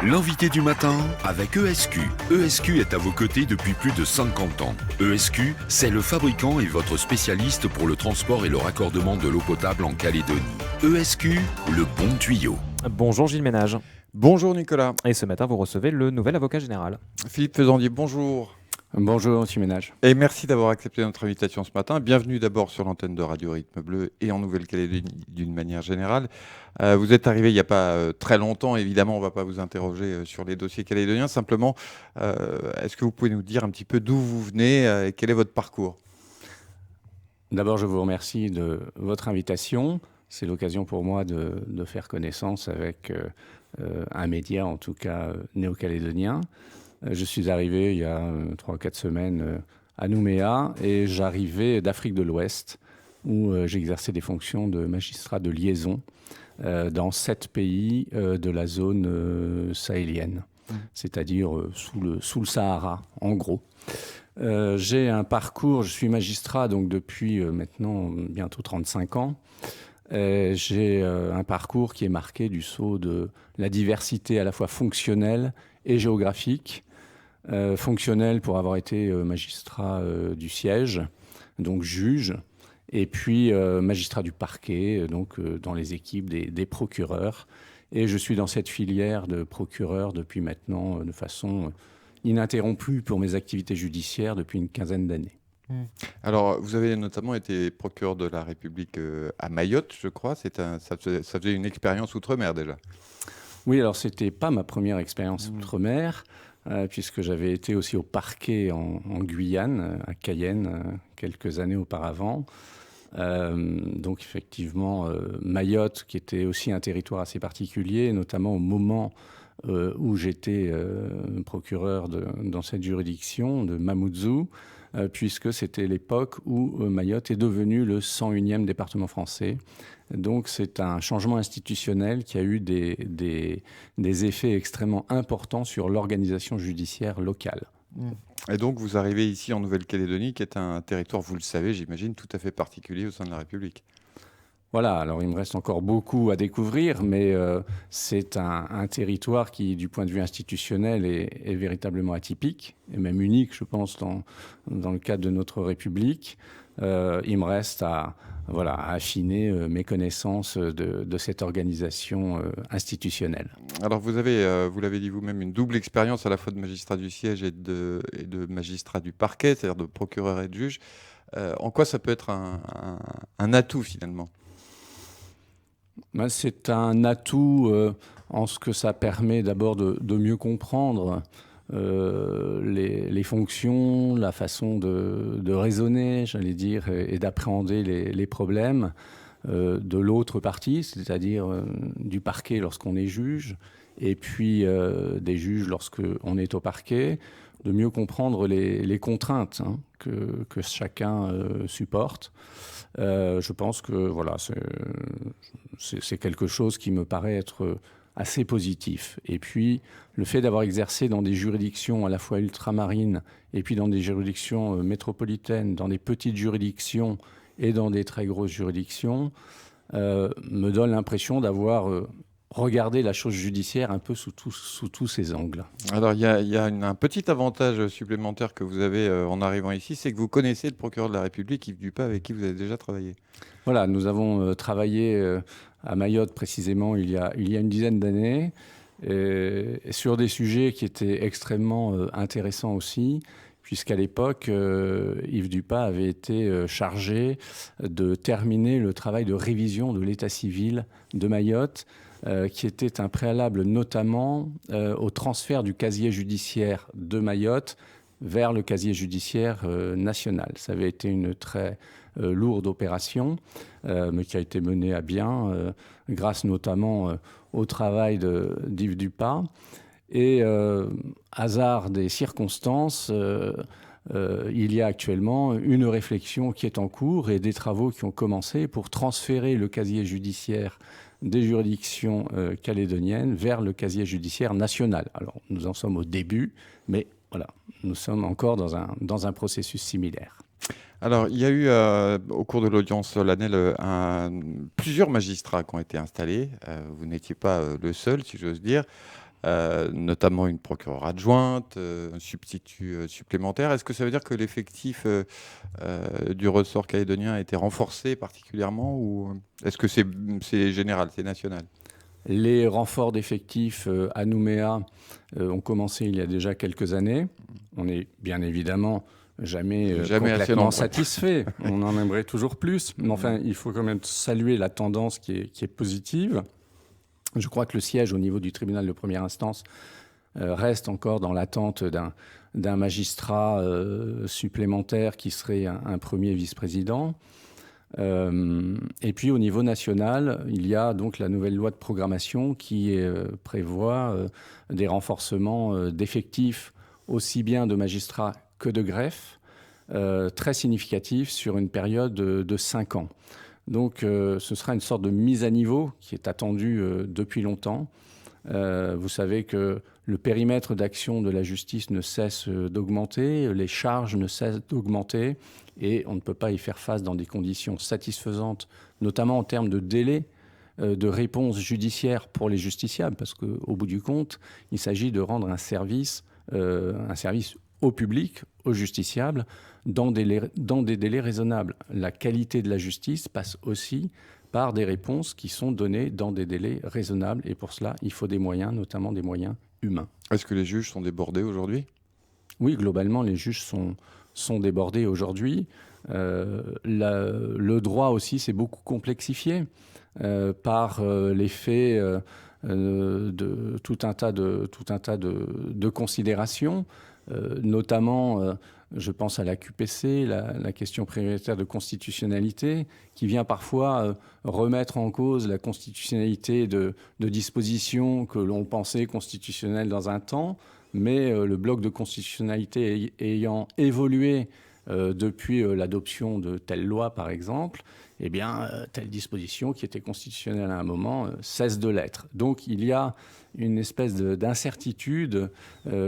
L'invité du matin avec ESQ. ESQ est à vos côtés depuis plus de 50 ans. ESQ, c'est le fabricant et votre spécialiste pour le transport et le raccordement de l'eau potable en Calédonie. ESQ, le bon tuyau. Bonjour Gilles Ménage. Bonjour Nicolas. Et ce matin, vous recevez le nouvel avocat général. Philippe Faisandier, bonjour. Bonjour Monsieur Ménage. Et merci d'avoir accepté notre invitation ce matin. Bienvenue d'abord sur l'antenne de Radio Rythme Bleu et en Nouvelle-Calédonie d'une manière générale. Vous êtes arrivé il n'y a pas très longtemps, évidemment on ne va pas vous interroger sur les dossiers calédoniens. Simplement, est-ce que vous pouvez nous dire un petit peu d'où vous venez et quel est votre parcours ? D'abord, je vous remercie de votre invitation. C'est l'occasion pour moi de faire connaissance avec un média, en tout cas néo-calédonien. Je suis arrivé il y a 3 ou 4 semaines à Nouméa et j'arrivais d'Afrique de l'Ouest où j'exerçais des fonctions de magistrat de liaison dans 7 pays de la zone sahélienne, c'est-à-dire sous le Sahara, en gros. J'ai un parcours, je suis magistrat donc depuis maintenant bientôt 35 ans. J'ai un parcours qui est marqué du sceau de la diversité à la fois fonctionnelle et géographique. Fonctionnel pour avoir été magistrat du siège, donc juge, et puis magistrat du parquet, donc dans les équipes des procureurs. Et je suis dans cette filière de procureur depuis maintenant de façon ininterrompue pour mes activités judiciaires depuis une quinzaine d'années. Alors, vous avez notamment été procureur de la République à Mayotte, je crois. Ça faisait une expérience outre-mer déjà. Oui, alors c'était pas ma première expérience outre-mer. Puisque j'avais été aussi au parquet en Guyane, à Cayenne, quelques années auparavant. Donc effectivement, Mayotte, qui était aussi un territoire assez particulier, notamment au moment où j'étais procureur dans cette juridiction de Mamoudzou, puisque c'était l'époque où Mayotte est devenu le 101e département français. Donc c'est un changement institutionnel qui a eu des effets extrêmement importants sur l'organisation judiciaire locale. Et donc vous arrivez ici en Nouvelle-Calédonie, qui est un territoire, vous le savez, j'imagine, tout à fait particulier au sein de la République. Voilà, alors il me reste encore beaucoup à découvrir, mais c'est un territoire qui, du point de vue institutionnel, est véritablement atypique, et même unique, je pense, dans le cadre de notre République. Il me reste à affiner mes connaissances de cette organisation institutionnelle. Alors vous avez, vous l'avez dit vous-même, une double expérience à la fois de magistrat du siège et de magistrat du parquet, c'est-à-dire de procureur et de juge. En quoi ça peut être un atout finalement ? C'est un atout en ce que ça permet d'abord de mieux comprendre les fonctions, la façon de raisonner, j'allais dire, et d'appréhender les problèmes de l'autre partie, c'est-à-dire du parquet lorsqu'on est juge, et puis des juges lorsqu'on est au parquet, de mieux comprendre les contraintes que chacun supporte. Je pense que voilà, c'est quelque chose qui me paraît être assez positif. Et puis, le fait d'avoir exercé dans des juridictions à la fois ultramarines et puis dans des juridictions métropolitaines, dans des petites juridictions et dans des très grosses juridictions, me donne l'impression d'avoir regardé la chose judiciaire un peu sous tous ses angles. Alors, il y a un petit avantage supplémentaire que vous avez en arrivant ici, c'est que vous connaissez le procureur de la République, Yves Dupas, avec qui vous avez déjà travaillé. Voilà, nous avons travaillé à Mayotte précisément il y a une dizaine d'années sur des sujets qui étaient extrêmement intéressants aussi, puisqu'à l'époque, Yves Dupas avait été chargé de terminer le travail de révision de l'état civil de Mayotte, qui était un préalable notamment au transfert du casier judiciaire de Mayotte vers le casier judiciaire national. Ça avait été une très lourde opération, mais qui a été menée à bien grâce notamment au travail d'Yves Dupas. Et hasard des circonstances, il y a actuellement une réflexion qui est en cours et des travaux qui ont commencé pour transférer le casier judiciaire des juridictions calédoniennes vers le casier judiciaire national. Alors, nous en sommes au début, mais voilà, nous sommes encore dans un processus similaire. Alors, il y a eu, au cours de l'audience solennelle, plusieurs magistrats qui ont été installés. Vous n'étiez pas le seul, si j'ose dire. notamment une procureure adjointe, un substitut supplémentaire. Est-ce que ça veut dire que l'effectif du ressort calédonien a été renforcé particulièrement, ou est-ce que c'est général, c'est national? Les renforts d'effectifs à Nouméa ont commencé il y a déjà quelques années. On n'est bien évidemment jamais complètement satisfait. On en aimerait toujours plus. Mais enfin, il faut quand même saluer la tendance qui est positive. Je crois que le siège au niveau du tribunal de première instance reste encore dans l'attente d'un magistrat supplémentaire qui serait un premier vice-président. Et puis au niveau national, il y a donc la nouvelle loi de programmation qui prévoit des renforcements d'effectifs aussi bien de magistrats que de greffes, très significatifs sur une période de 5 ans. Donc ce sera une sorte de mise à niveau qui est attendue depuis longtemps. Vous savez que le périmètre d'action de la justice ne cesse d'augmenter, les charges ne cessent d'augmenter et on ne peut pas y faire face dans des conditions satisfaisantes, notamment en termes de délai de réponse judiciaire pour les justiciables, parce qu'au bout du compte, il s'agit de rendre un service au public, aux justiciables, dans des délais raisonnables. La qualité de la justice passe aussi par des réponses qui sont données dans des délais raisonnables. Et pour cela, il faut des moyens, notamment des moyens humains. Est-ce que les juges sont débordés aujourd'hui ? Oui, globalement, les juges sont débordés aujourd'hui. Le droit aussi s'est beaucoup complexifié par l'effet de tout un tas de considérations, notamment... je pense à la QPC, la question prioritaire de constitutionnalité, qui vient parfois remettre en cause la constitutionnalité de dispositions que l'on pensait constitutionnelles dans un temps, mais le bloc de constitutionnalité ayant évolué depuis l'adoption de telle loi, par exemple, eh bien, telle disposition qui était constitutionnelle à un moment cesse de l'être. Donc, il y a une espèce d'incertitude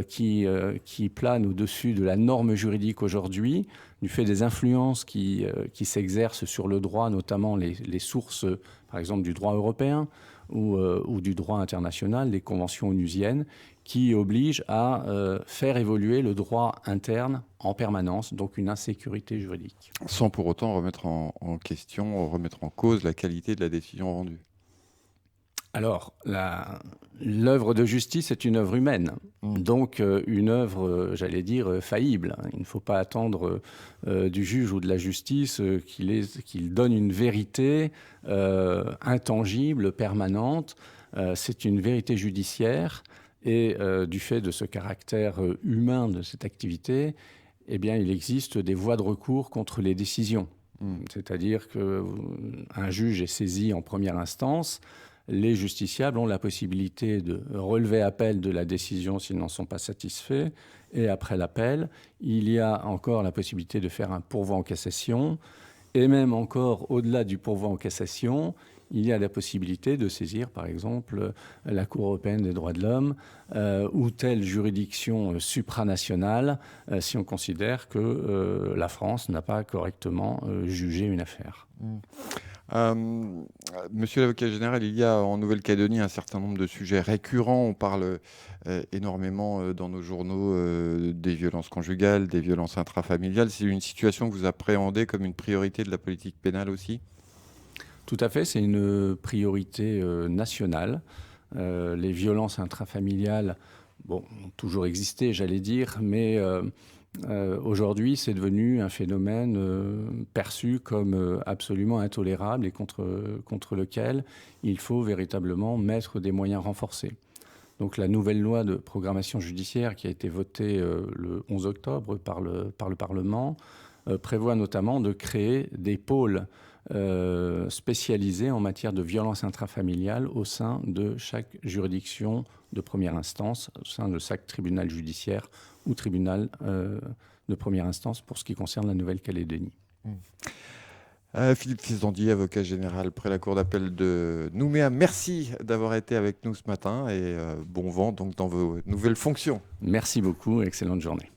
qui plane au-dessus de la norme juridique aujourd'hui, du fait des influences qui s'exercent sur le droit, notamment les sources, par exemple, du droit européen ou du droit international, des conventions onusiennes, qui obligent à faire évoluer le droit interne en permanence, donc une insécurité juridique. Sans pour autant remettre en question, remettre en cause la qualité de la décision rendue. Alors, l'œuvre de justice est une œuvre humaine, donc une œuvre, j'allais dire, faillible. Il ne faut pas attendre du juge ou de la justice qu'il donne une vérité intangible, permanente. C'est une vérité judiciaire et du fait de ce caractère humain de cette activité, eh bien, il existe des voies de recours contre les décisions. C'est-à-dire qu'un juge est saisi en première instance. Les justiciables ont la possibilité de relever appel de la décision s'ils n'en sont pas satisfaits. Et après l'appel, il y a encore la possibilité de faire un pourvoi en cassation. Et même encore au-delà du pourvoi en cassation, il y a la possibilité de saisir, par exemple, la Cour européenne des droits de l'homme ou telle juridiction supranationale si on considère que la France n'a pas correctement jugé une affaire. Monsieur l'avocat général, il y a en Nouvelle-Calédonie un certain nombre de sujets récurrents. On parle énormément dans nos journaux des violences conjugales, des violences intrafamiliales. C'est une situation que vous appréhendez comme une priorité de la politique pénale aussi ? Tout à fait, c'est une priorité nationale. Les violences intrafamiliales ont toujours existé, j'allais dire, mais aujourd'hui, c'est devenu un phénomène perçu comme absolument intolérable et contre lequel il faut véritablement mettre des moyens renforcés. Donc la nouvelle loi de programmation judiciaire qui a été votée le 11 octobre par le Parlement prévoit notamment de créer des pôles spécialisés en matière de violence intrafamiliale au sein de chaque juridiction de première instance, au sein de chaque tribunal judiciaire ou tribunal de première instance pour ce qui concerne la Nouvelle-Calédonie. Philippe Fils-Dandier, avocat général près la Cour d'appel de Nouméa, merci d'avoir été avec nous ce matin et bon vent donc dans vos nouvelles fonctions. Merci beaucoup, excellente journée.